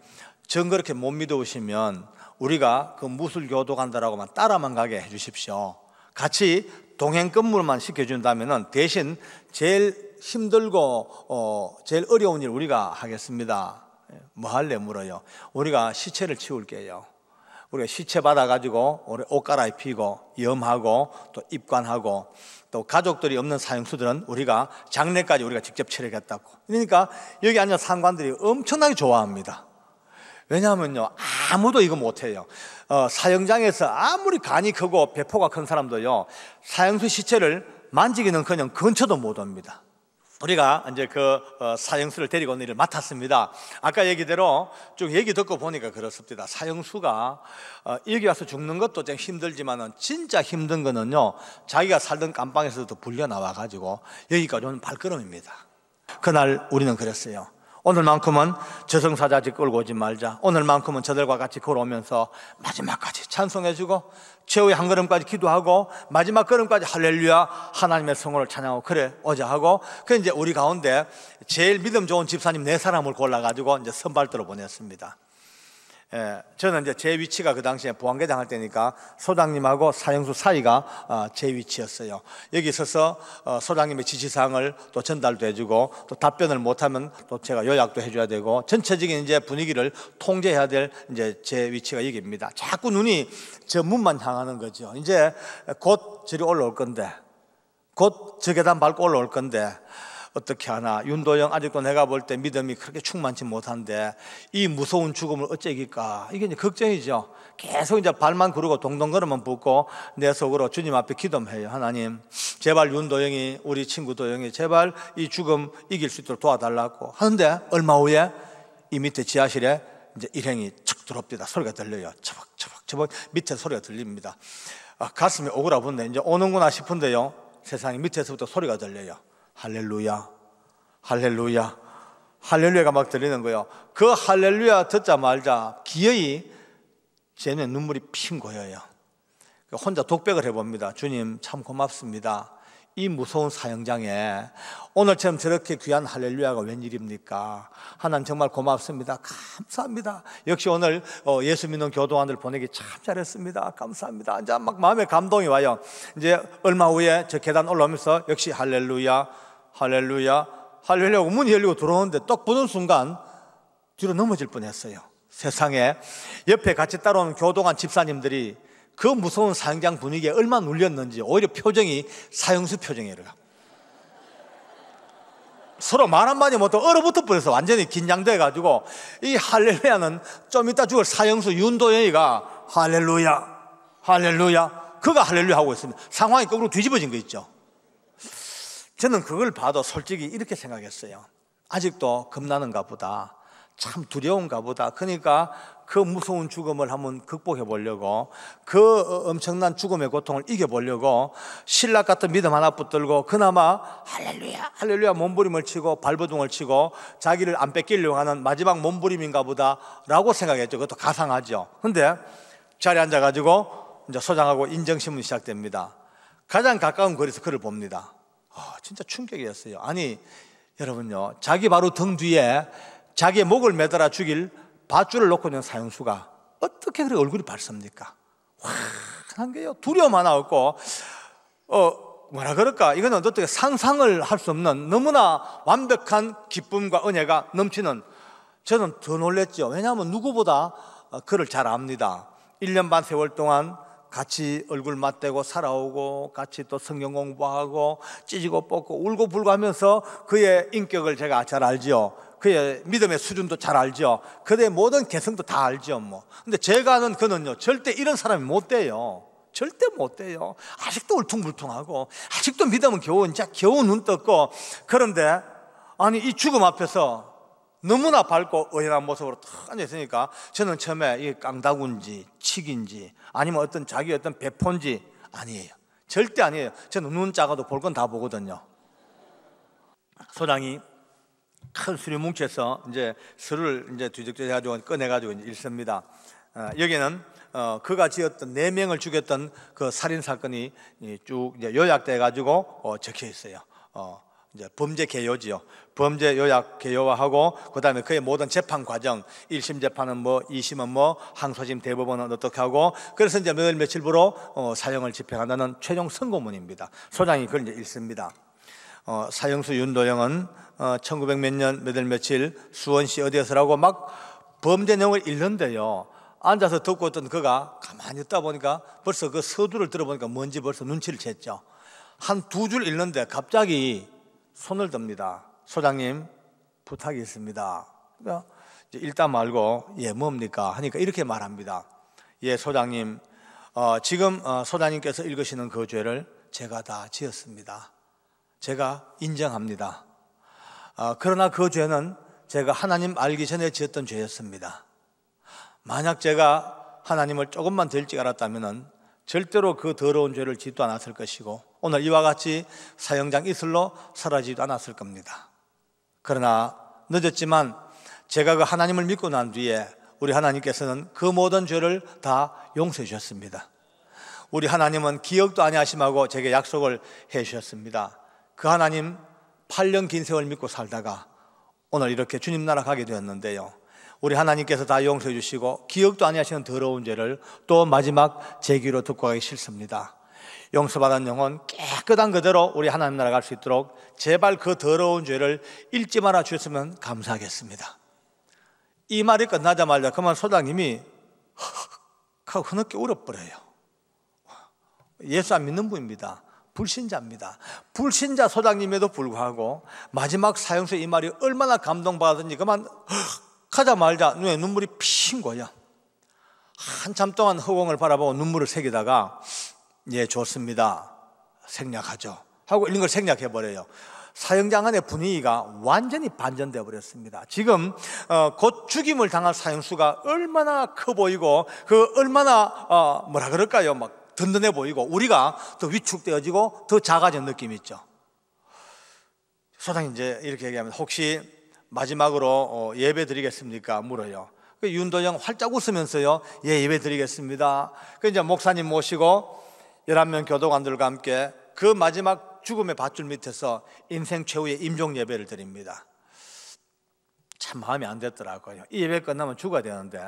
전 그렇게 못 믿어오시면 우리가 그 무술교도관들하고만 따라만 가게 해주십시오. 같이 동행 근무만 시켜준다면 대신 제일 힘들고 제일 어려운 일 우리가 하겠습니다. 뭐 할래 물어요. 우리가 시체를 치울게요. 우리가 시체 받아가지고 우리 옷 갈아입히고 염하고 또 입관하고 또 가족들이 없는 사형수들은 우리가 장례까지 우리가 직접 치르겠다고. 그러니까 여기 앉은 상관들이 엄청나게 좋아합니다. 왜냐하면요, 아무도 이거 못해요. 사형장에서 아무리 간이 크고 배포가 큰 사람도요, 사형수 시체를 만지기는커녕 근처도 못 옵니다. 우리가 이제 그 사형수를 데리고 오는 일을 맡았습니다. 아까 얘기대로 쭉 얘기 듣고 보니까 그렇습니다. 사형수가 여기 와서 죽는 것도 좀 힘들지만은 진짜 힘든 거는요, 자기가 살던 감방에서도 불려 나와 가지고 여기까지 오는 발걸음입니다. 그날 우리는 그랬어요. 오늘만큼은 저승사자지 끌고 오지 말자. 오늘만큼은 저들과 같이 걸어오면서 마지막까지 찬송해주고 최후의 한 걸음까지 기도하고 마지막 걸음까지 할렐루야 하나님의 성호를 찬양하고 그래 오자 하고, 그 이제 우리 가운데 제일 믿음 좋은 집사님 4사람을 골라가지고 이제 선발대로 보냈습니다. 저는 이제 제 위치가 그 당시에 보안계장 할 때니까 소장님하고 사형수 사이가 제 위치였어요. 여기 있어서 소장님의 지시사항을 또 전달도 해주고 또 답변을 못하면 또 제가 요약도 해줘야 되고 전체적인 이제 분위기를 통제해야 될 이제 제 위치가 여기입니다. 자꾸 눈이 저 문만 향하는 거죠. 이제 곧 저리 올라올 건데, 곧 저 계단 밟고 올라올 건데 어떻게 하나. 윤도영 아직도 내가 볼 때 믿음이 그렇게 충만치 못한데 이 무서운 죽음을 어째 이길까, 이게 이제 걱정이죠. 계속 이제 발만 구르고 동동거리만 붓고 내 속으로 주님 앞에 기도해요. 하나님, 제발 윤도영이, 우리 친구 도영이 제발 이 죽음 이길 수 있도록 도와달라고 하는데, 얼마 후에 이 밑에 지하실에 이제 일행이 척 들어옵니다. 소리가 들려요. 처벅처벅 밑에 소리가 들립니다. 가슴이 오그라붙네. 이제 오는구나 싶은데요, 세상에 밑에서부터 소리가 들려요. 할렐루야, 할렐루야, 할렐루야가 막 들리는 거예요. 그 할렐루야 듣자마자 기어이 제 눈에 눈물이 핑 고여요. 혼자 독백을 해봅니다. 주님 참 고맙습니다. 이 무서운 사형장에 오늘처럼 저렇게 귀한 할렐루야가 웬일입니까? 하나님 정말 고맙습니다. 감사합니다. 역시 오늘 예수 믿는 교도관들 보내기 참 잘했습니다. 감사합니다. 이제 막 마음에 감동이 와요. 이제 얼마 후에 저 계단 올라오면서 역시 할렐루야, 할렐루야, 할렐루야 하고 문이 열리고 들어오는데 딱 보는 순간 뒤로 넘어질 뻔했어요. 세상에, 옆에 같이 따라오는 교도관 집사님들이 그 무서운 사형장 분위기에 얼마나 눌렸는지 오히려 표정이 사형수 표정이에요. 서로 말 한마디 못하고 얼어붙어 버려서 완전히 긴장돼가지고, 이 할렐루야는 좀 이따 죽을 사형수 윤도현이가 할렐루야, 할렐루야, 그가 할렐루야 하고 있습니다. 상황이 거꾸로 뒤집어진 거 있죠. 저는 그걸 봐도 솔직히 이렇게 생각했어요. 아직도 겁나는가 보다, 참 두려운가 보다. 그러니까 그 무서운 죽음을 한번 극복해 보려고, 그 엄청난 죽음의 고통을 이겨보려고 신락 같은 믿음 하나 붙들고 그나마 할렐루야, 할렐루야 몸부림을 치고 발버둥을 치고 자기를 안 뺏기려고 하는 마지막 몸부림인가 보다 라고 생각했죠. 그것도 가상하죠. 근데 자리에 앉아가지고 이제 소장하고 인정신문이 시작됩니다. 가장 가까운 거리에서 그를 봅니다. 진짜 충격이었어요. 아니 여러분요, 자기 바로 등 뒤에 자기의 목을 매달아 죽일 밧줄을 놓고 있는 사형수가 어떻게 그렇게 얼굴이 밝습니까? 환한 게요, 두려움 하나 없고, 뭐라 그럴까, 이거는 어떻게 상상을 할 수 없는 너무나 완벽한 기쁨과 은혜가 넘치는, 저는 더 놀랬죠. 왜냐하면 누구보다 그를 잘 압니다. 1년 반 세월 동안 같이 얼굴 맞대고 살아오고, 같이 또 성경 공부하고 찢고 뽑고 울고 불고 하면서 그의 인격을 제가 잘 알죠. 그의 믿음의 수준도 잘 알죠. 그의 모든 개성도 다 알죠. 근데 제가 아는 그는요, 절대 이런 사람이 못 돼요. 절대 못 돼요. 아직도 울퉁불퉁하고, 아직도 믿음은 겨우 눈 떴고. 그런데 아니 이 죽음 앞에서 너무나 밝고 의연한 모습으로 탁 앉아있으니까 저는 처음에 이게 깡다구인지 칙인지 아니면 어떤 자기 어떤 배포인지, 아니에요. 절대 아니에요. 저는 눈 작아도 볼 건 다 보거든요. 소장이 큰 수리 뭉쳐서 이제 술을 이제 뒤적뒤적 해가지고 꺼내가지고 이제 읽습니다. 여기는 그가 지었던 4명을 죽였던 그 살인 사건이 쭉 이제 요약돼 가지고 적혀 있어요. 이제 범죄 개요지요. 범죄 요약 개요화하고, 그 다음에 그의 모든 재판 과정, 1심 재판은 뭐, 2심은 뭐, 항소심 대법원은 어떻게 하고, 그래서 이제 몇 월 며칠부로 사형을 집행한다는 최종 선고문입니다. 소장이 그걸 이제 읽습니다. 사형수 윤도영은 1900 몇 년 몇 월 며칠 수원시 어디에서라고 막 범죄 내용을 읽는데요, 앉아서 듣고 있던 그가 가만히 있다 보니까 벌써 그 서두를 들어보니까 뭔지 벌써 눈치를 챘죠. 한 2줄 읽는데 갑자기 손을 듭니다. 소장님, 부탁이 있습니다. 그러니까 읽다 말고, 예, 뭡니까 하니까 이렇게 말합니다. 예, 소장님, 지금 소장님께서 읽으시는 그 죄를 제가 다 지었습니다. 제가 인정합니다. 그러나 그 죄는 제가 하나님 알기 전에 지었던 죄였습니다. 만약 제가 하나님을 조금만 더 일찍 알았다면 절대로 그 더러운 죄를 짓도 않았을 것이고, 오늘 이와 같이 사형장 이슬로 사라지도 않았을 겁니다. 그러나 늦었지만 제가 그 하나님을 믿고 난 뒤에 우리 하나님께서는 그 모든 죄를 다 용서해 주셨습니다. 우리 하나님은 기억도 아니하심하고 제게 약속을 해 주셨습니다. 그 하나님 8년 긴 세월 믿고 살다가 오늘 이렇게 주님 나라 가게 되었는데요, 우리 하나님께서 다 용서해 주시고 기억도 아니하시는 더러운 죄를 또 마지막 제 귀로 듣고 가기 싫습니다. 용서받은 영혼 깨끗한 그대로 우리 하나님 나라 갈 수 있도록 제발 그 더러운 죄를 읽지 말아 주셨으면 감사하겠습니다. 이 말이 끝나자마자 그만 소장님이 하고 흐느껴 울어버려요. 예수 안 믿는 분입니다. 불신자입니다. 불신자 소장님에도 불구하고 마지막 사형수 이 말이 얼마나 감동받았는지 그만 하자마자 눈에 눈물이 핀 거야. 한참 동안 허공을 바라보고 눈물을 새기다가, 예, 좋습니다, 생략하죠 하고 이런 걸 생략해버려요. 사형장 안의 분위기가 완전히 반전되어 버렸습니다. 지금 곧 죽임을 당할 사형수가 얼마나 커 보이고, 그 얼마나 뭐라 그럴까요, 막 든든해 보이고, 우리가 더 위축되어지고 더 작아진 느낌이 있죠. 소장님 이제 이렇게 얘기하면, 혹시 마지막으로 예배 드리겠습니까? 물어요. 윤도영 활짝 웃으면서요, 예, 예배 드리겠습니다. 이제 목사님 모시고 11명 교도관들과 함께 그 마지막 죽음의 밧줄 밑에서 인생 최후의 임종 예배를 드립니다. 참 마음이 안 됐더라고요. 이 예배 끝나면 죽어야 되는데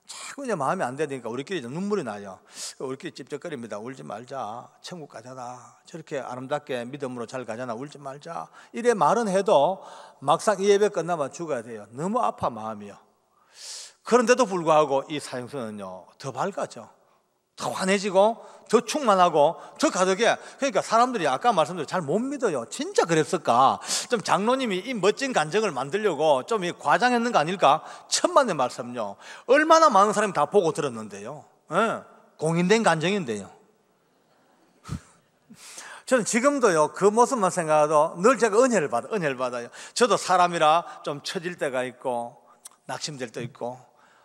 자꾸 이제 마음이 안 되니까 우리끼리 이제 눈물이 나요. 우리끼리 찝쩍거립니다. 울지 말자, 천국 가잖아, 저렇게 아름답게 믿음으로 잘 가잖아, 울지 말자, 이래 말은 해도 막상 이 예배 끝나면 죽어야 돼요. 너무 아파 마음이요. 그런데도 불구하고 이 사형수는요 더 밝아져, 더 환해지고 더 충만하고 더 가득해. 그러니까 사람들이 아까 말씀드린 잘 못 믿어요. 진짜 그랬을까? 좀 장로님이 이 멋진 간증을 만들려고 좀 과장했는 거 아닐까? 천만의 말씀요, 얼마나 많은 사람이 다 보고 들었는데요. 예, 공인된 간증인데요. 저는 지금도요 그 모습만 생각해도 늘 제가 은혜를 받아요. 저도 사람이라 좀 처질 때가 있고 낙심될 때 있고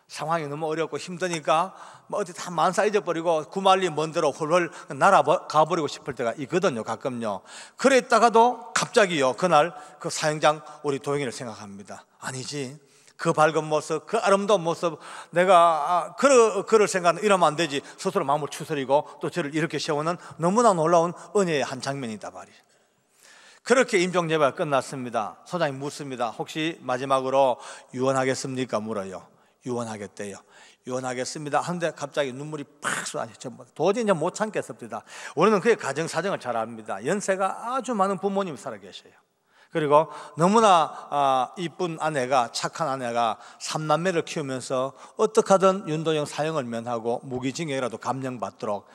상황이 너무 어렵고 힘드니까 뭐 어디 다 만사 잊어버리고 구말리 먼 데로 훌훌 날아가버리고 싶을 때가 있거든요, 가끔요. 그랬다가도 갑자기요 그날 그 사형장 우리 도영이를 생각합니다. 아니지, 그 밝은 모습, 그 아름다운 모습, 내가 그를 생각하면 이러면 안 되지. 스스로 마음을 추스리고 또 저를 이렇게 세우는 너무나 놀라운 은혜의 한 장면이다 말이에요. 그렇게 임종 예배가 끝났습니다. 소장이 묻습니다. 혹시 마지막으로 유언하겠습니까? 물어요. 유언하겠대요. 유언하겠습니다 하는데 갑자기 눈물이 팍 쏟아지죠. 도저히 이제 못 참겠습니다. 우리는 그의 가정 사정을 잘 압니다. 연세가 아주 많은 부모님이 살아 계셔요. 그리고 너무나 이쁜 아내가, 착한 아내가 3남매를 키우면서 어떻게 하든 윤도영 사형을 면하고 무기징역이라도 감형받도록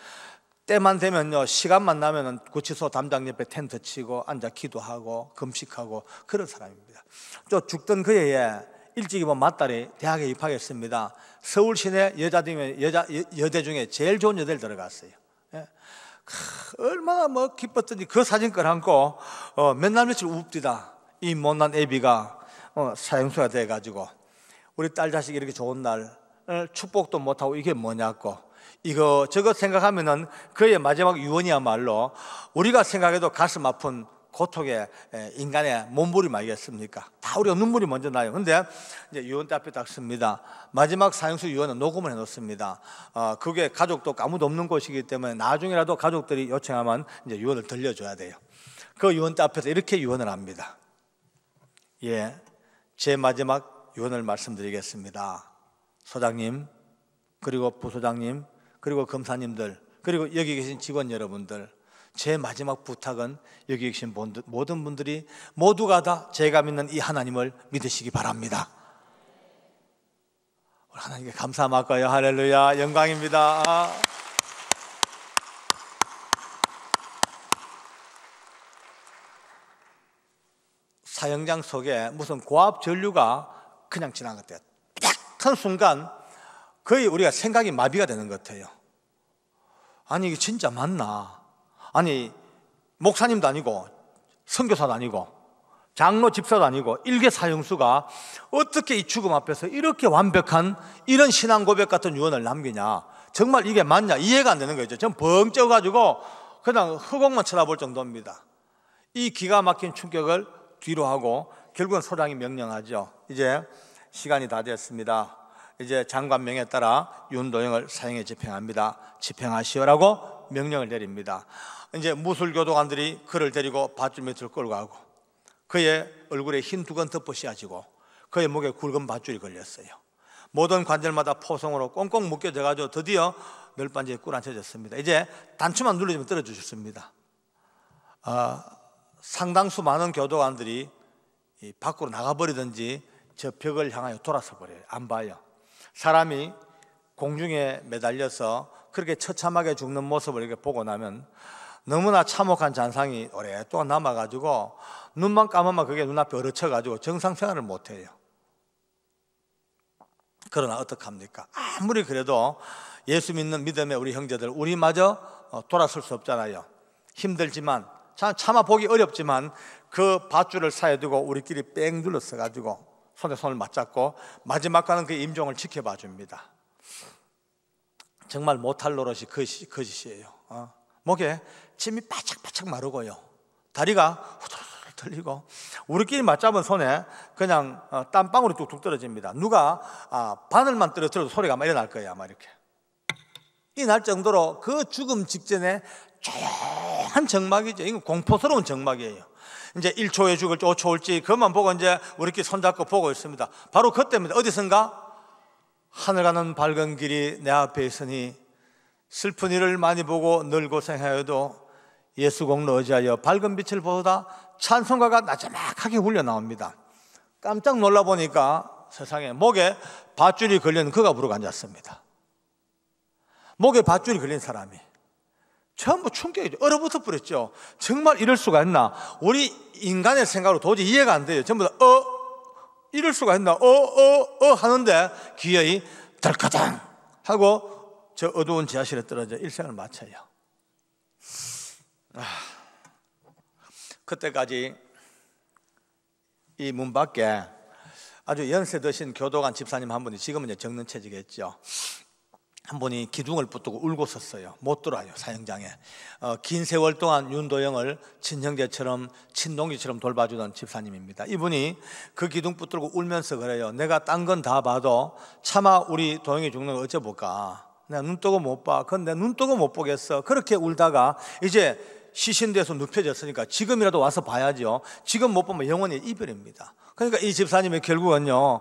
때만 되면요 시간만 나면은 구치소 담장 옆에 텐트 치고 앉아 기도하고 금식하고 그런 사람입니다. 또 죽던 그 해에 일찍이 맞달이 대학에 입학했습니다. 서울 시내 여대 중에 제일 좋은 여대를 들어갔어요. 예. 얼마나 뭐 기뻤던지 그 사진 끌안고 맨날 며칠 웁디다. 이 못난 애비가 사형수가 돼가지고 우리 딸 자식이 이렇게 좋은 날 축복도 못하고 이게 뭐냐고 이거 저거 생각하면은 그의 마지막 유언이야말로 우리가 생각해도 가슴 아픈 고통의 인간의 몸부림아니겠습니까? 다 우리가 눈물이 먼저 나요. 근데 이제 유언대 앞에 딱 씁니다. 마지막 사형수 유언은 녹음을 해놓습니다. 그게 가족도 아무도 없는 곳이기 때문에 나중에라도 가족들이 요청하면 이제 유언을 들려줘야 돼요. 그 유언대 앞에서 이렇게 유언을 합니다. 예, 제 마지막 유언을 말씀드리겠습니다. 소장님, 그리고 부소장님, 그리고 검사님들, 그리고 여기 계신 직원 여러분들, 제 마지막 부탁은 여기 계신 모든 분들이 모두가 다 제가 믿는 이 하나님을 믿으시기 바랍니다. 하나님께 감사할까요? 할렐루야, 영광입니다. 사형장 속에 무슨 고압 전류가 그냥 지나갔대요. 딱 한 순간 거의 우리가 생각이 마비가 되는 것 같아요. 아니 이게 진짜 맞나? 아니 목사님도 아니고 선교사도 아니고 장로 집사도 아니고 일개 사형수가 어떻게 이 죽음 앞에서 이렇게 완벽한 이런 신앙 고백 같은 유언을 남기냐? 정말 이게 맞냐? 이해가 안 되는 거죠. 전 벙 쪄가지고 그냥 허공만 쳐다볼 정도입니다. 이 기가 막힌 충격을 뒤로 하고 결국은 소장이 명령하죠. 이제 시간이 다 됐습니다. 이제 장관 명에 따라 윤도영을 사형에 집행합니다. 집행하시오라고 명령을 내립니다. 이제 무술교도관들이 그를 데리고 밧줄 밑을 끌고 가고 그의 얼굴에 흰 두건 덮어 씌워지고 그의 목에 굵은 밧줄이 걸렸어요. 모든 관절마다 포성으로 꽁꽁 묶여져가지고 드디어 멸반지에 꿇어앉혀졌습니다. 이제 단추만 눌러주면 떨어지셨습니다. 상당수 많은 교도관들이 밖으로 나가버리든지 저 벽을 향하여 돌아서 버려요. 안 봐요. 사람이 공중에 매달려서 그렇게 처참하게 죽는 모습을 이렇게 보고 나면 너무나 참혹한 잔상이 오랫동안 남아가지고 눈만 감으면 그게 눈앞에 얼어쳐가지고 정상생활을 못해요. 그러나 어떡합니까? 아무리 그래도 예수 믿는 믿음의 우리 형제들, 우리마저 돌아설 수 없잖아요. 힘들지만 차마 보기 어렵지만 그 밧줄을 사이에 두고 우리끼리 뺑 둘러서가지고 손에 손을 맞잡고 마지막까지는 그 임종을 지켜봐 줍니다. 정말 못할 노릇이 거짓이에요. 목에 침이 바짝바짝 마르고요, 다리가 후들후들 들리고 우리끼리 맞잡은 손에 그냥 땀방울이 뚝뚝 떨어집니다. 누가 바늘만 떨어뜨려도 소리가 막 일어날 거예요. 아마 이렇게 이 날 정도로 그 죽음 직전에 조용한 정막이죠. 이건 공포스러운 정막이에요. 이제 1초에 죽을지 5초 올지 그것만 보고 이제 우리끼리 손잡고 보고 있습니다. 바로 그때입니다. 어디선가 하늘 가는 밝은 길이 내 앞에 있으니 슬픈 일을 많이 보고 늘 고생하여도 예수 공로 의지하여 밝은 빛을 보다 찬송가가 나지막하게 울려나옵니다. 깜짝 놀라보니까 세상에 목에 밧줄이 걸린 그가 부르고 앉았습니다. 목에 밧줄이 걸린 사람이 전부 충격이죠. 얼어붙어 버렸죠. 정말 이럴 수가 있나? 우리 인간의 생각으로 도저히 이해가 안 돼요. 전부 다 이럴 수가 있나? 하는데 기어이 덜커덩 하고 저 어두운 지하실에 떨어져 일생을 마쳐요. 그때까지 이 문 밖에 아주 연세 드신 교도관 집사님 한 분이, 지금은 이제 정년퇴직했죠, 한 분이 기둥을 붙들고 울고 섰어요. 못 들어와요, 사형장에. 긴 세월 동안 윤도영을 친형제처럼 친동기처럼 돌봐주던 집사님입니다. 이분이 그 기둥 붙들고 울면서 그래요. 내가 딴 건 다 봐도 차마 우리 도영이 죽는 거 어쩌볼까? 내가 눈 뜨고 못 봐. 그건 내가 눈 뜨고 못 보겠어. 그렇게 울다가 이제 시신돼서 눕혀졌으니까 지금이라도 와서 봐야죠. 지금 못 보면 영원히 이별입니다. 그러니까 이 집사님이 결국은요,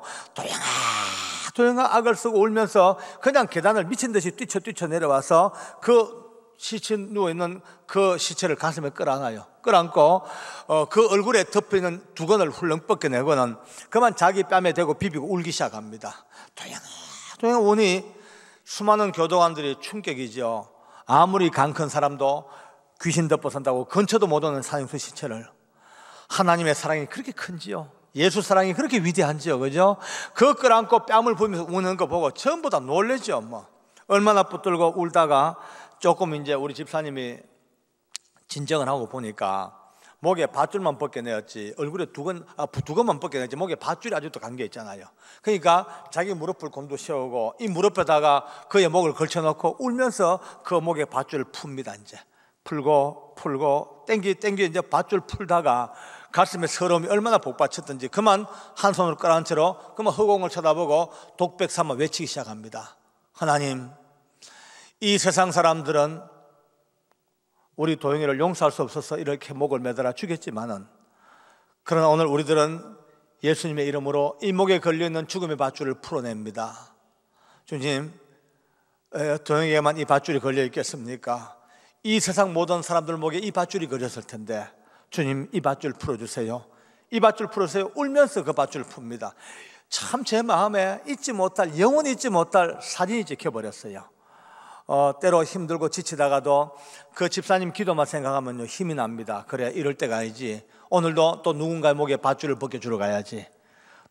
도영아 악을 쓰고 울면서 그냥 계단을 미친 듯이 뛰쳐 내려와서 그 시체 누워있는 그 시체를 가슴에 끌어안아요. 끌어안고 그 얼굴에 덮여있는 두건을 훌렁 벗겨내고는 그만 자기 뺨에 대고 비비고 울기 시작합니다. 도영아 오니 수많은 교도관들이 충격이죠. 아무리 강 큰 사람도 귀신 덮어선다고 근처도 못 오는 사형수 시체를, 하나님의 사랑이 그렇게 큰지요, 예수 사랑이 그렇게 위대한지요, 그죠? 그 끌어안고 뺨을 부으면서 우는 거 보고 전부 다 놀랬죠. 뭐 얼마나 붙들고 울다가 조금 이제 우리 집사님이 진정을 하고 보니까 목에 밧줄만 벗겨내었지 얼굴에 두건만 벗겨내었지 목에 밧줄이 아직도 감겨 있잖아요. 그러니까 자기 무릎을 곤두세우고 이 무릎에다가 그의 목을 걸쳐놓고 울면서 그 목에 밧줄을 풉니다. 이제 풀고 땡기 이제 밧줄 풀다가 가슴에 서러움이 얼마나 복받쳤던지 그만 한 손으로 끌어안은 채로 그만 허공을 쳐다보고 독백 삼아 외치기 시작합니다. 하나님, 이 세상 사람들은 우리 도영이를 용서할 수 없어서 이렇게 목을 매달아 죽였지만은, 그러나 오늘 우리들은 예수님의 이름으로 이 목에 걸려있는 죽음의 밧줄을 풀어냅니다. 주님, 도영이에게만 이 밧줄이 걸려 있겠습니까? 이 세상 모든 사람들 목에 이 밧줄이 걸렸을 텐데 주님, 이 밧줄 풀어주세요. 이 밧줄 풀어주세요. 울면서 그 밧줄을 풉니다. 참 제 마음에 영원히 잊지 못할 사진이 찍혀버렸어요. 때로 힘들고 지치다가도 그 집사님 기도만 생각하면요 힘이 납니다. 그래, 이럴 때가 아니지. 오늘도 또 누군가의 목에 밧줄을 벗겨주러 가야지.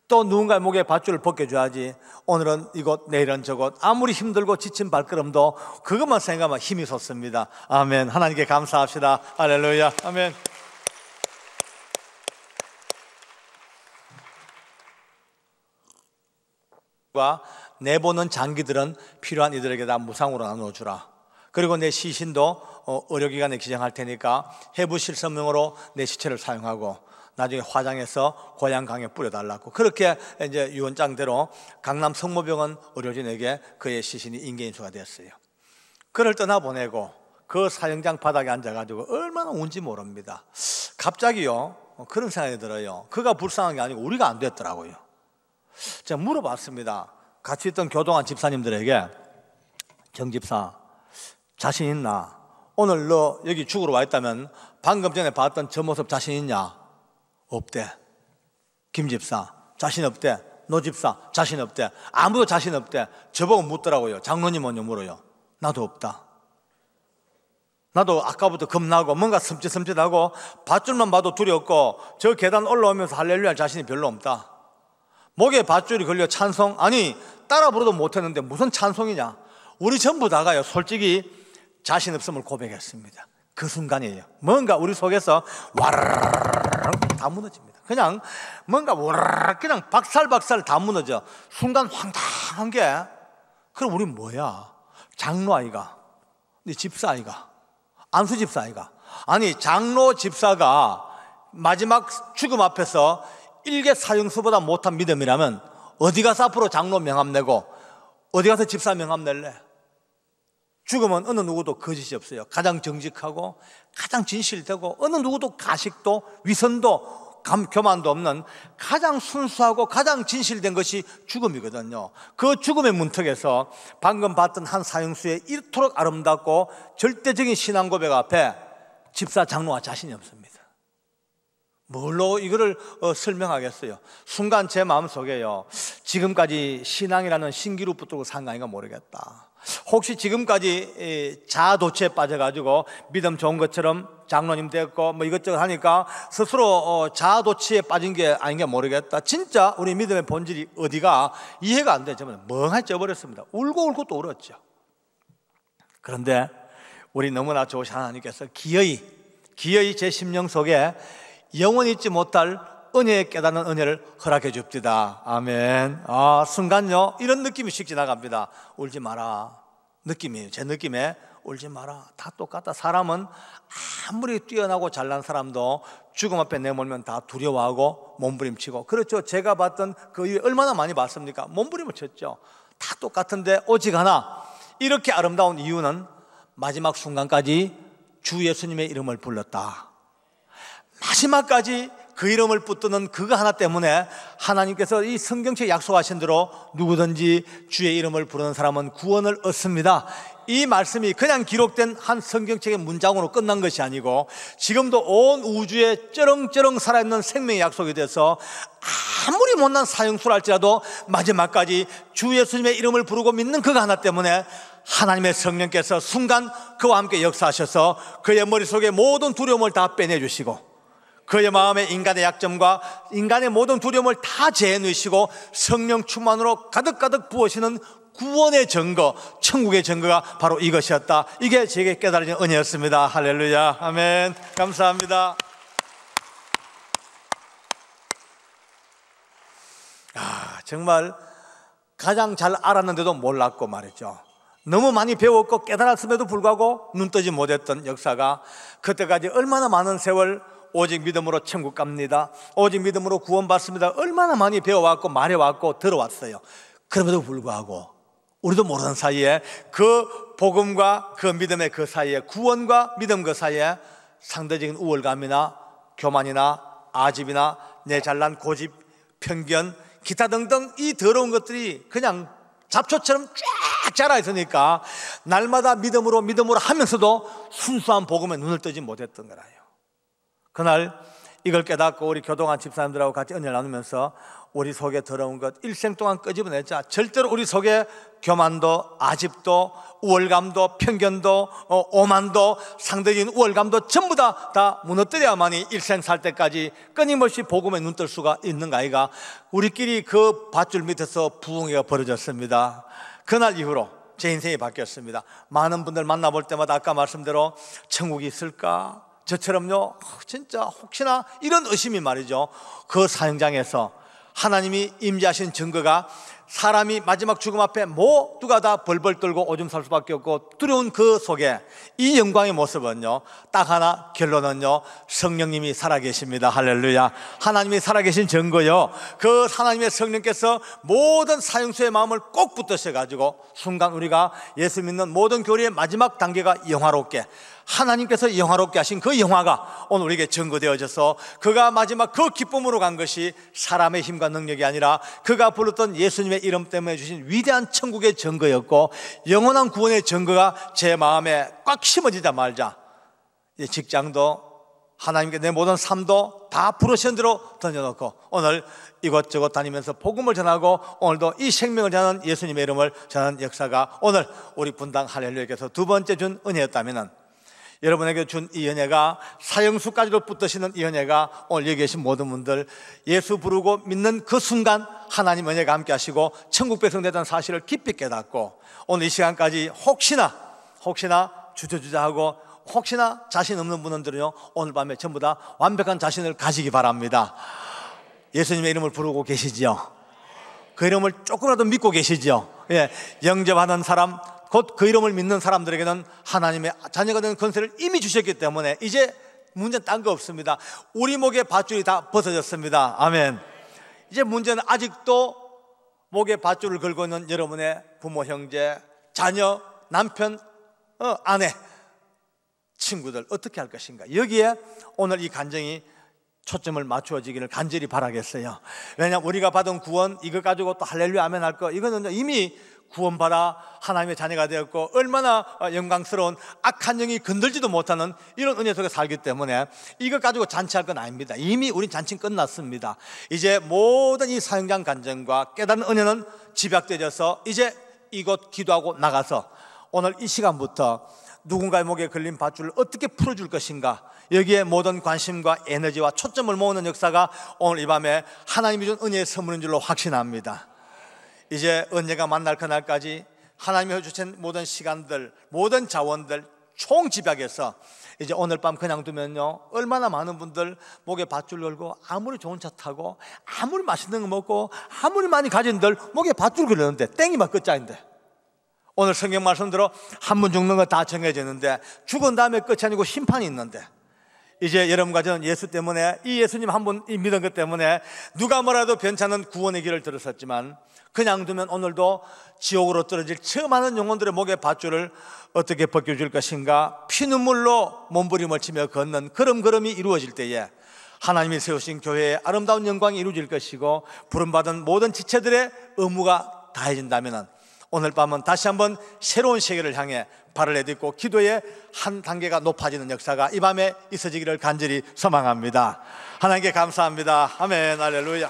또 누군가의 목에 밧줄을 벗겨줘야지. 오늘은 이곳, 내일은 저곳. 아무리 힘들고 지친 발걸음도 그것만 생각하면 힘이 솟습니다. 아멘. 하나님께 감사합시다. 할렐루야. 아멘. 내보는 장기들은 필요한 이들에게 다 무상으로 나누어주라. 그리고 내 시신도 의료기관에 기증할 테니까 해부실성명으로 내 시체를 사용하고 나중에 화장해서 고향강에 뿌려달라고. 그렇게 이제 유언장대로 강남 성모병원 의료진에게 그의 시신이 인계인수가 되었어요. 그를 떠나보내고 그 사형장 바닥에 앉아가지고 얼마나 운지 모릅니다. 갑자기요 그런 생각이 들어요. 그가 불쌍한 게 아니고 우리가 안 됐더라고요. 제가 물어봤습니다. 같이 있던 교도관 집사님들에게, 정 집사 자신 있나? 오늘 너 여기 죽으러 와 있다면 방금 전에 봤던 저 모습 자신 있냐? 없대. 김 집사 자신 없대. 노 집사 자신 없대. 아무도 자신 없대. 저보고 묻더라고요. 장로님은요? 물어요. 나도 없다. 나도 아까부터 겁나고 뭔가 섬찟섬찟하고 밧줄만 봐도 두렵고 저 계단 올라오면서 할렐루야 할 자신이 별로 없다. 목에 밧줄이 걸려 찬송, 아니 따라 부르도 못했는데 무슨 찬송이냐. 우리 전부 다가요 솔직히 자신 없음을 고백했습니다. 그 순간이에요. 뭔가 우리 속에서 와르르르 다 무너집니다. 그냥 뭔가 와르르르 그냥 박살박살 다 무너져. 순간 황당한 게, 그럼 우리 뭐야? 장로 아이가? 네 집사 아이가? 안수 집사 아이가? 아니 장로 집사가 마지막 죽음 앞에서 일개 사형수보다 못한 믿음이라면 어디 가서 앞으로 장로 명함 내고 어디 가서 집사 명함 낼래? 죽으면 어느 누구도 거짓이 없어요. 가장 정직하고 가장 진실되고 어느 누구도 가식도 위선도 교만도 없는 가장 순수하고 가장 진실된 것이 죽음이거든요. 그 죽음의 문턱에서 방금 봤던 한 사형수의 이토록 아름답고 절대적인 신앙 고백 앞에 집사 장로가 자신이 없습니다. 뭘로 이거를 설명하겠어요? 순간 제 마음속에요, 지금까지 신앙이라는 신기루 붙들고 산 거 아닌가 모르겠다. 혹시 지금까지 자아도취에 빠져가지고 믿음 좋은 것처럼 장로님 됐고 뭐 이것저것 하니까 스스로 자아도취에 빠진 게 아닌가 모르겠다. 진짜 우리 믿음의 본질이 어디가 이해가 안 돼. 저는 멍하게 쪄버렸습니다. 울고 또 울었죠. 그런데 우리 너무나 좋으신 하나님께서 기어이 제 심령 속에 영원히 잊지 못할 은혜에 깨닫는 은혜를 허락해 줍디다. 아멘. 순간요 이런 느낌이 씩 지나갑니다. 울지 마라. 느낌이에요. 제 느낌에 울지 마라. 다 똑같다. 사람은 아무리 뛰어나고 잘난 사람도 죽음 앞에 내몰면 다 두려워하고 몸부림치고, 그렇죠. 제가 봤던 그 이후에 얼마나 많이 봤습니까? 몸부림을 쳤죠. 다 똑같은데 오직 하나, 이렇게 아름다운 이유는 마지막 순간까지 주 예수님의 이름을 불렀다. 마지막까지 그 이름을 붙드는 그거 하나 때문에 하나님께서 이 성경책에 약속하신 대로 누구든지 주의 이름을 부르는 사람은 구원을 얻습니다. 이 말씀이 그냥 기록된 한 성경책의 문장으로 끝난 것이 아니고 지금도 온 우주에 쩌렁쩌렁 살아있는 생명의 약속이 돼서 아무리 못난 사형수라 할지라도 마지막까지 주 예수님의 이름을 부르고 믿는 그거 하나 때문에 하나님의 성령께서 순간 그와 함께 역사하셔서 그의 머릿속에 모든 두려움을 다 빼내주시고 그의 마음에 인간의 약점과 인간의 모든 두려움을 다 제해놓으시고 성령 충만으로 가득가득 부으시는 구원의 증거, 천국의 증거가 바로 이것이었다. 이게 제게 깨달은 은혜였습니다. 할렐루야. 아멘. 감사합니다. 정말 가장 잘 알았는데도 몰랐고 말이죠. 너무 많이 배웠고 깨달았음에도 불구하고 눈뜨지 못했던 역사가 그때까지 얼마나 많은 세월 오직 믿음으로 천국 갑니다, 오직 믿음으로 구원받습니다, 얼마나 많이 배워왔고 말해왔고 들어왔어요. 그럼에도 불구하고 우리도 모르는 사이에 그 복음과 그 믿음의 그 사이에, 구원과 믿음 그 사이에 상대적인 우월감이나 교만이나 아집이나 내 잘난 고집, 편견, 기타 등등 이 더러운 것들이 그냥 잡초처럼 쫙 자라 있으니까 날마다 믿음으로 하면서도 순수한 복음에 눈을 뜨지 못했던 거라요. 그날 이걸 깨닫고 우리 교동한 집사님들하고 같이 은혜를 나누면서 우리 속에 더러운 것 일생 동안 끄집어내자. 절대로 우리 속에 교만도, 아집도, 우월감도, 편견도, 오만도, 상대적인 우월감도 전부 다 무너뜨려야만이 일생 살 때까지 끊임없이 복음에 눈뜰 수가 있는 거 아이가. 우리끼리 그 밧줄 밑에서 부흥회가 벌어졌습니다. 그날 이후로 제 인생이 바뀌었습니다. 많은 분들 만나볼 때마다 아까 말씀대로 천국이 있을까? 저처럼요 진짜 혹시나 이런 의심이 말이죠. 그 사형장에서 하나님이 임재하신 증거가 사람이 마지막 죽음 앞에 모두가 다 벌벌 떨고 오줌 살 수밖에 없고 두려운 그 속에 이 영광의 모습은요 딱 하나, 결론은요 성령님이 살아계십니다. 할렐루야. 하나님이 살아계신 증거요, 그 하나님의 성령께서 모든 사형수의 마음을 꼭 붙드셔가지고 순간 우리가 예수 믿는 모든 교리의 마지막 단계가 영화롭게, 하나님께서 영화롭게 하신 그 영화가 오늘 우리에게 증거되어져서 그가 마지막 그 기쁨으로 간 것이 사람의 힘과 능력이 아니라 그가 불렀던 예수님의 이름 때문에 주신 위대한 천국의 증거였고, 영원한 구원의 증거가 제 마음에 꽉 심어지자 말자 직장도 하나님께 내 모든 삶도 다 부르신 대로 던져놓고 오늘 이것저것 다니면서 복음을 전하고 오늘도 이 생명을 전하는 예수님의 이름을 전하는 역사가 오늘 우리 분당 할렐루야께서 두 번째 준 은혜였다면, 여러분에게 준 이 은혜가 사형수까지도 붙드시는 이 은혜가 오늘 여기 계신 모든 분들 예수 부르고 믿는 그 순간 하나님 은혜가 함께 하시고 천국 백성 되던 사실을 깊이 깨닫고 오늘 이 시간까지 혹시나 주저주저하고 혹시나 자신 없는 분들은요 오늘 밤에 전부 다 완벽한 자신을 가지기 바랍니다. 예수님의 이름을 부르고 계시지요? 그 이름을 조금이라도 믿고 계시지요? 예, 영접하는 사람, 곧 그 이름을 믿는 사람들에게는 하나님의 자녀가 되는 권세를 이미 주셨기 때문에 이제 문제는 딴 거 없습니다. 우리 목에 밧줄이 다 벗어졌습니다. 아멘. 이제 문제는 아직도 목에 밧줄을 걸고 있는 여러분의 부모, 형제, 자녀, 남편, 아내, 친구들 어떻게 할 것인가. 여기에 오늘 이 간증이 초점을 맞추어지기를 간절히 바라겠어요. 왜냐하면 우리가 받은 구원 이거 가지고 또 할렐루야 아멘 할 거, 이거는 이미 구원받아 하나님의 자녀가 되었고 얼마나 영광스러운 악한 영이 건들지도 못하는 이런 은혜 속에 살기 때문에 이거 가지고 잔치할 건 아닙니다. 이미 우린 잔치 끝났습니다. 이제 모든 이 사형장 간증과 깨달은 은혜는 집약되어서 이제 이곳 기도하고 나가서 오늘 이 시간부터 누군가의 목에 걸린 밧줄을 어떻게 풀어줄 것인가, 여기에 모든 관심과 에너지와 초점을 모으는 역사가 오늘 이 밤에 하나님이 준 은혜의 선물인 줄로 확신합니다. 이제 언제가 만날 그날까지 하나님이 주신 모든 시간들, 모든 자원들 총집약해서 이제 오늘 밤 그냥 두면요, 얼마나 많은 분들 목에 밧줄 걸고 아무리 좋은 차 타고 아무리 맛있는 거 먹고 아무리 많이 가진들 목에 밧줄 걸렸는데 땡이만 끝자인데, 오늘 성경 말씀대로 한 번 죽는 거 다 정해졌는데 죽은 다음에 끝이 아니고 심판이 있는데, 이제 여러분과 저는 예수 때문에, 이 예수님 한 분 믿은 것 때문에 누가 뭐라도 변찮은 구원의 길을 들었었지만 그냥 두면 오늘도 지옥으로 떨어질 처음 많은 영혼들의 목에 밧줄을 어떻게 벗겨줄 것인가, 피눈물로 몸부림을 치며 걷는 걸음걸음이 이루어질 때에 하나님이 세우신 교회의 아름다운 영광이 이루어질 것이고 부름받은 모든 지체들의 의무가 다해진다면 오늘 밤은 다시 한번 새로운 세계를 향해 발을 내딛고 기도의 한 단계가 높아지는 역사가 이 밤에 있어지기를 간절히 소망합니다. 하나님께 감사합니다. 아멘, 할렐루야.